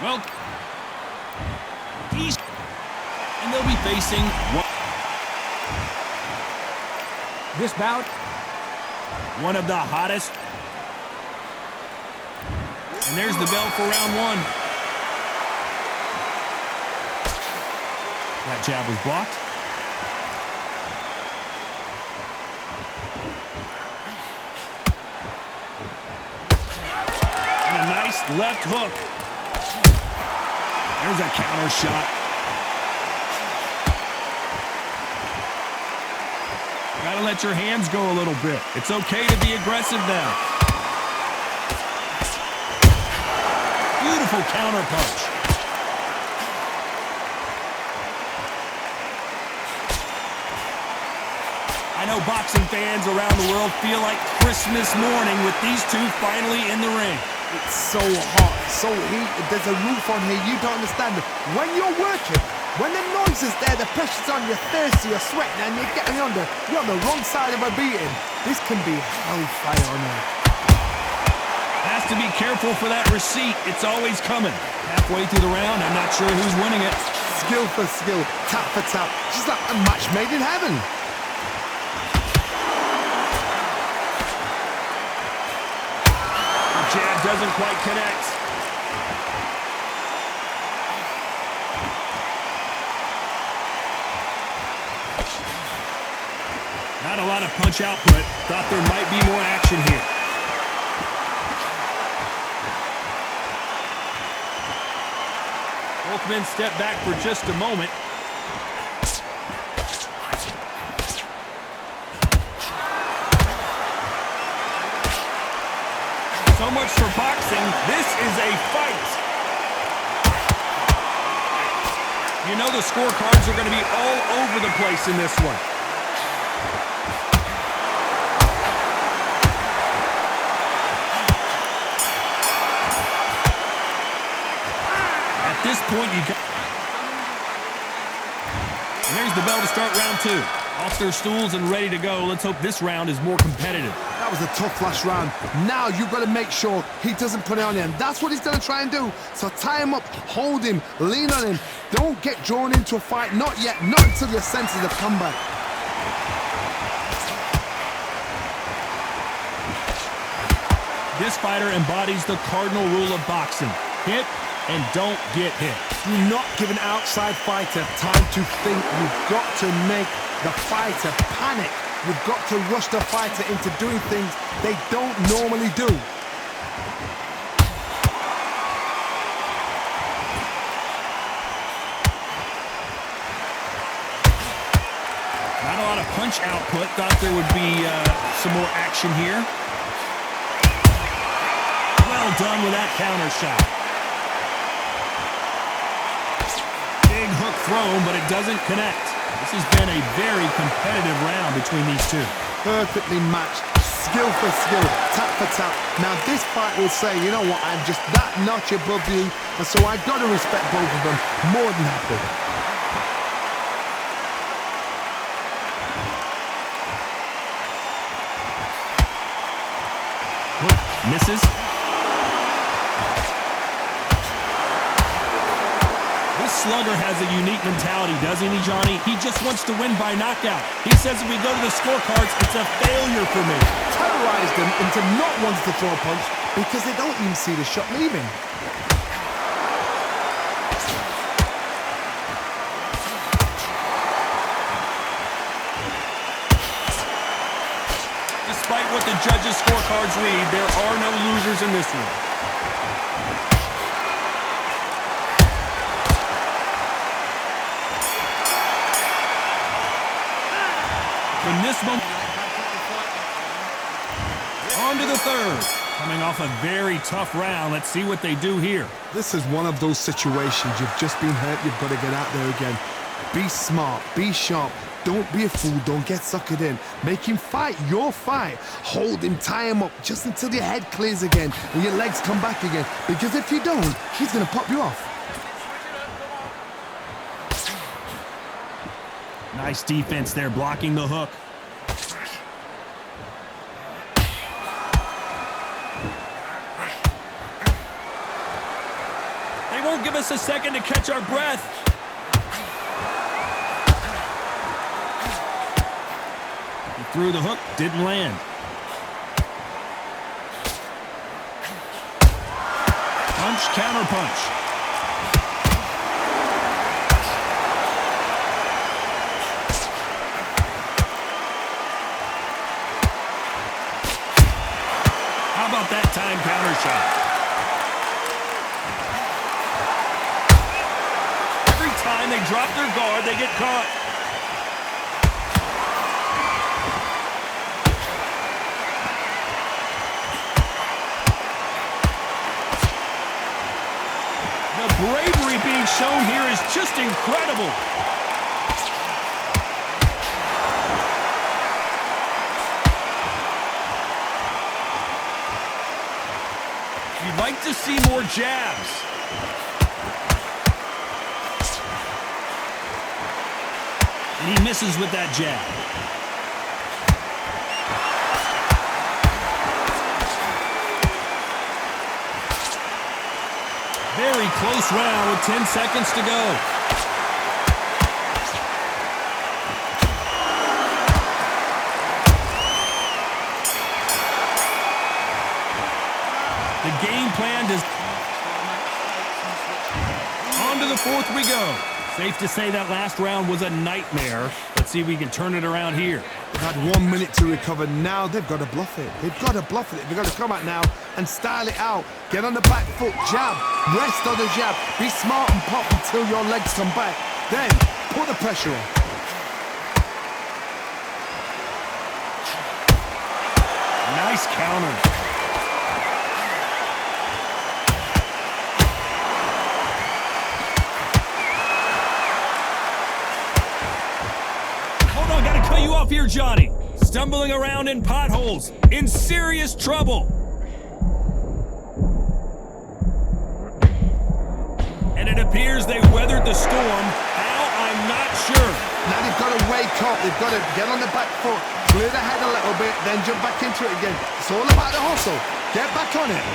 Well, and they'll be facing this bout, one of the hottest. And there's the bell for round one. That jab was blocked. And a nice left hook. There's a counter shot. Gotta let your hands go a little bit. It's okay to be aggressive now. Beautiful counter punch. I know boxing fans around the world feel like Christmas morning with these two finally in the ring. It's so hot, so heated. There's a roof on here. You don't understand it. When you're working, when the noise is there, the pressure's on, you're thirsty, you're sweating, and you're getting you're on the wrong side of a beating. This can be hellfire on here. Has to be careful for that receipt. It's always coming. Halfway through the round, I'm not sure who's winning it. Skill for skill, tap for tap. Just like a match made in heaven. The jab doesn't quite connect. Not a lot of punch output. Thought there might be more action here. Both men step back for just a moment. So much for boxing. This is a fight. You know the scorecards are going to be all over the place in this one. At this point, you got... And there's the bell to start round two. Off their stools and ready to go. Let's hope this round is more competitive. That was a tough last round. Now you've got to make sure he doesn't put it on him. That's what he's going to try and do. So tie him up, hold him, lean on him. Don't get drawn into a fight. Not yet. Not until your senses have come back. This fighter embodies the cardinal rule of boxing. Hit and don't get hit. Do not give an outside fighter time to think. You've got to make the fighter panic. You've got to rush the fighter into doing things they don't normally do. Not a lot of punch output. Thought there would be some more action here. Well done with that counter shot. Big hook thrown, but it doesn't connect. This has been a very competitive round between these two. Perfectly matched, skill for skill, tap for tap. Now this fight will say, you know what, I'm just that notch above you, and so I've got to respect both of them more than happy. Hook misses. This slugger has a unique mentality, doesn't he, Johnny? He just wants to win by knockout. He says if we go to the scorecards, it's a failure for me. Terrorized them into not wanting to throw a punch because they don't even see the shot leaving. Despite what the judges' scorecards read, there are no losers in this one. In this moment, on to the third. Coming off a very tough round, let's see what they do here. This is one of those situations. You've just been hurt, you've got to get out there again. Be smart, be sharp. Don't be a fool, don't get suckered in. Make him fight your fight. Hold him, tie him up, just until your head clears again and your legs come back again. Because if you don't, he's going to pop you off. Nice defense there, blocking the hook. They won't give us a second to catch our breath. He threw the hook, didn't land. Punch, counter punch. How about that time counter shot? Every time they drop their guard, they get caught. The bravery being shown here is just incredible. You'd like to see more jabs. And he misses with that jab. Very close round with 10 seconds to go. The game plan does. On to the fourth we go. Safe to say that last round was a nightmare. Let's see if we can turn it around here. They've had 1 minute to recover. Now they've got to bluff it. They've got to bluff it. They've got to come out now and style it out. Get on the back foot, jab. Rest on the jab. Be smart and pop until your legs come back. Then put the pressure on. Nice counter. You off here, Johnny. Stumbling around in potholes, in serious trouble. And it appears they weathered the storm. How? I'm not sure. Now they've got to wake up. They've got to get on the back foot, clear the head a little bit, then jump back into it again. It's all about the hustle. Get back on it.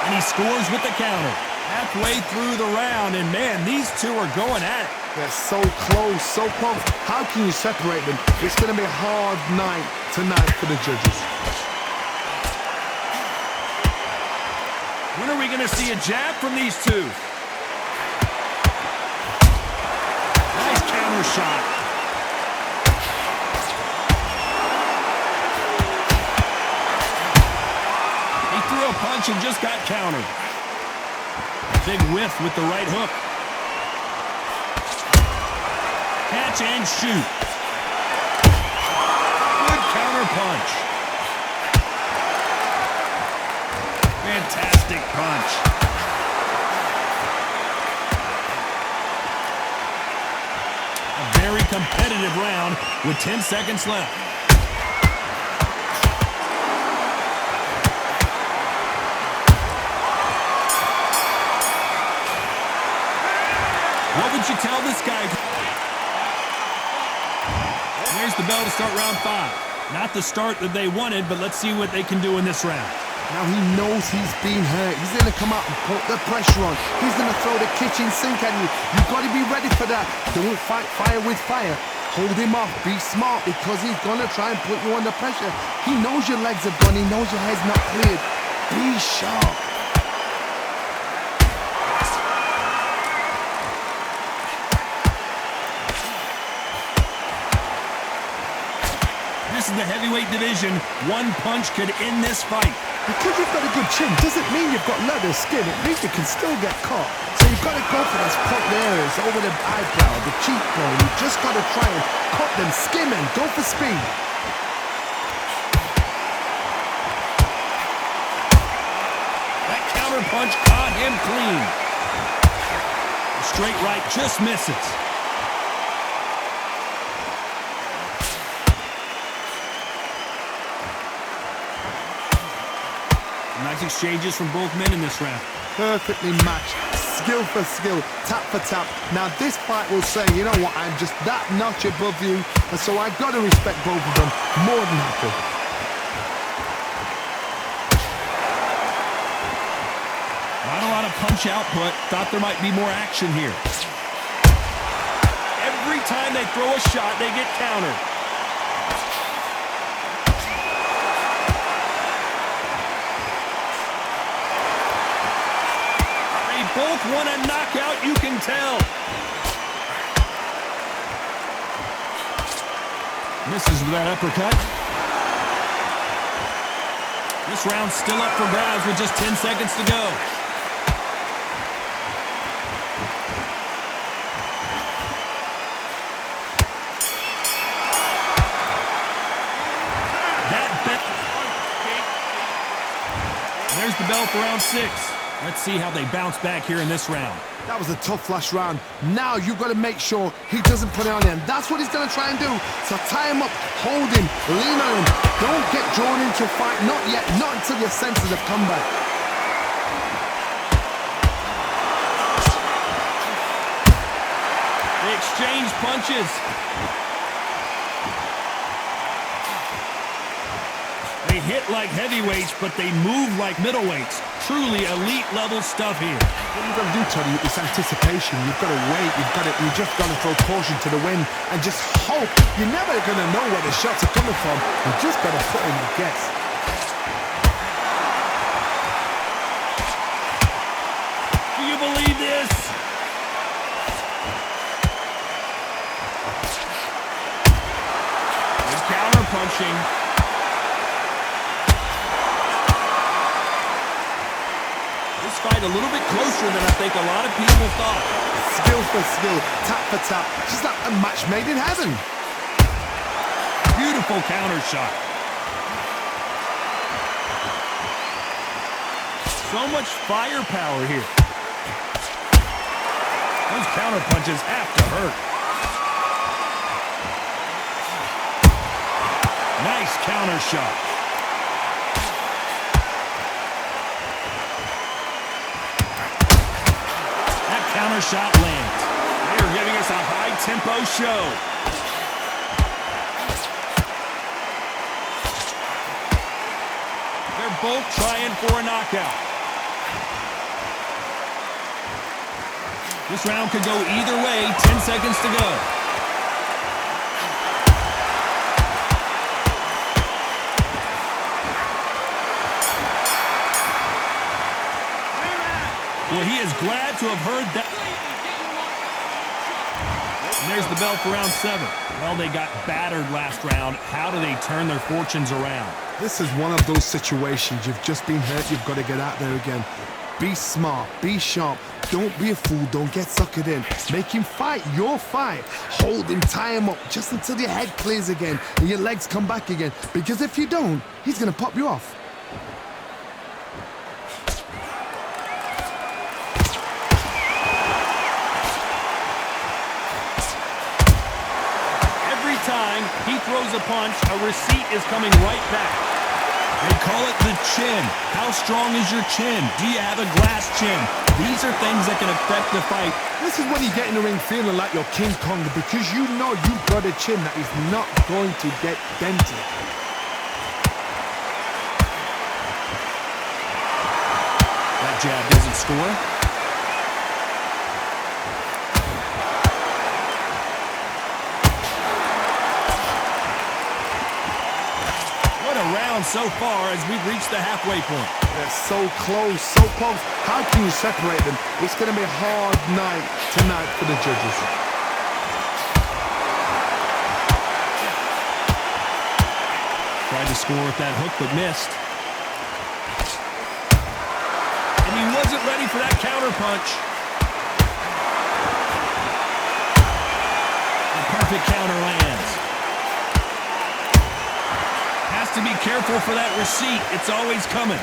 And he scores with the counter. Halfway through the round, and man, these two are going at it. They're so close, so close. How can you separate them? It's going to be a hard night tonight for the judges. When are we going to see a jab from these two? Nice counter shot. He threw a punch and just got countered. Big whiff with the right hook. Catch and shoot. Good counter punch. Fantastic punch. A very competitive round with 10 seconds left. What would you tell this guy? There's the bell to start round 5. Not the start that they wanted, but let's see what they can do in this round. Now he knows he's been hurt. He's going to come out and put the pressure on. He's going to throw the kitchen sink at you. You've got to be ready for that. Don't fight fire with fire. Hold him off. Be smart because he's going to try and put you under pressure. He knows your legs are gone. He knows your head's not cleared. Be sharp. This is the heavyweight division. One punch could end this fight. Because you've got a good chin doesn't mean you've got leather skin. It means you can still get caught. So you've got to go for those point areas over the eyebrow, the cheekbone. You've just got to try and cut them, skim and go for speed. That counter punch caught him clean. The straight right just misses. Nice exchanges from both men in this round. Perfectly matched, skill for skill, tap for tap. Now this fight will say, you know what, I'm just that notch above you, and so I've got to respect both of them more than happy. Not a lot punch output. Thought there might be more action here. Every time they throw a shot, they get countered. They both want a knockout, you can tell. Misses with that uppercut. This round's still up for grabs with just 10 seconds to go. There's the bell for round 6. Let's see how they bounce back here in this round. That was a tough last round. Now you've got to make sure he doesn't put it on him. That's what he's going to try and do. So tie him up, hold him, lean on him. Don't get drawn into a fight. Not yet. Not until your senses have come back. They exchange punches. They hit like heavyweights, but they move like middleweights. Truly elite level stuff here. What you've got to do, Tony, is anticipation. You've got to wait. You just got to throw caution to the wind and just hope. You're never going to know where the shots are coming from. You just got to put in the guess. Do you believe this? Good counter punching. Fight a little bit closer than I think a lot of people thought. Skill for skill, tap for tap, just like a match made in heaven. Beautiful counter shot. So much firepower here. Those counter punches have to hurt. Nice counter shot. Counter shot lands. They are giving us a high-tempo show. They're both trying for a knockout. This round could go either way. 10 seconds to go. Well, he is glad to have heard that. And there's the bell for round 7. Well, they got battered last round. How do they turn their fortunes around? This is one of those situations. You've just been hurt. You've got to get out there again. Be smart. Be sharp. Don't be a fool. Don't get suckered in. Make him fight your fight. Hold him. Tie him up just until your head clears again and your legs come back again. Because if you don't, he's going to pop you off. Time he throws a punch, a receipt is coming right back. They call it the chin. How strong is your chin? Do you have a glass chin? These are things that can affect the fight. This is when you get in the ring feeling like you're King Kong because you know you've got a chin that is not going to get dented. That jab doesn't score. So far as we've reached the halfway point. They're so close, so close. How can you separate them? It's going to be a hard night tonight for the judges. Tried to score with that hook, but missed. And he wasn't ready for that counter punch. The perfect counter lands. To be careful for that receipt. It's always coming.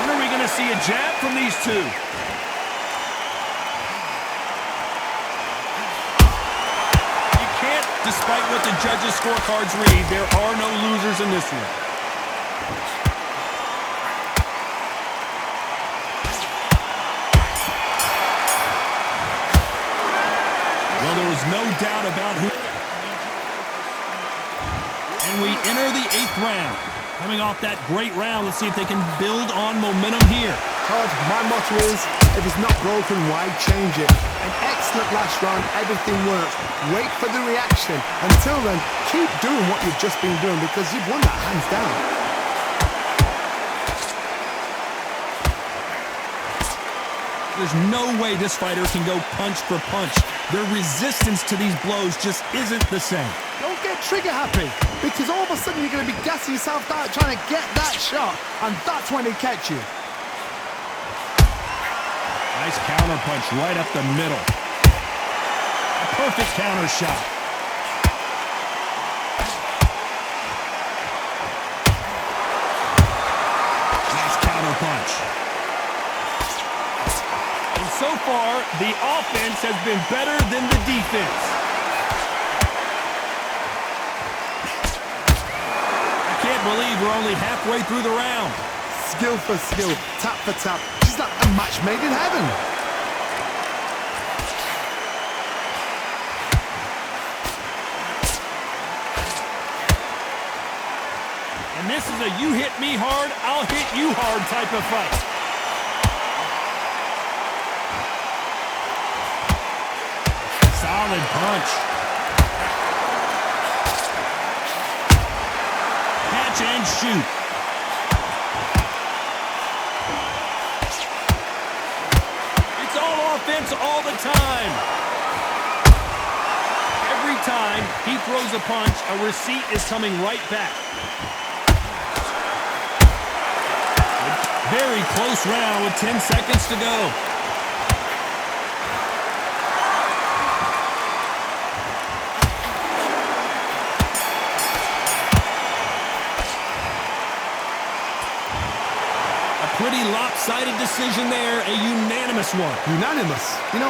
When are we going to see a jab from these two? You can't, despite what the judges' scorecards read, there are no losers in this one. Well, there was no doubt about who. And we enter the 8th round. Coming off that great round, let's see if they can build on momentum here. Todd, my motto is, if it's not broken, why change it? An excellent last round, everything works. Wait for the reaction. Until then, keep doing what you've just been doing because you've won that hands down. There's no way this fighter can go punch for punch. Their resistance to these blows just isn't the same. Don't get trigger happy, because all of a sudden you're going to be gassing yourself out trying to get that shot, and that's when they catch you. Nice counter punch right up the middle. A perfect counter shot. Nice counter punch. And so far, the offense has been better than the defense. I can't believe we're only halfway through the round. Skill for skill, tap for tap, just like a match made in heaven. And this is a you hit me hard, I'll hit you hard type of fight. Solid punch. Catch and shoot. It's all offense all the time. Every time he throws a punch, a receipt is coming right back. Very close round with 10 seconds to go. A pretty lopsided decision there, a unanimous one. Unanimous. You know,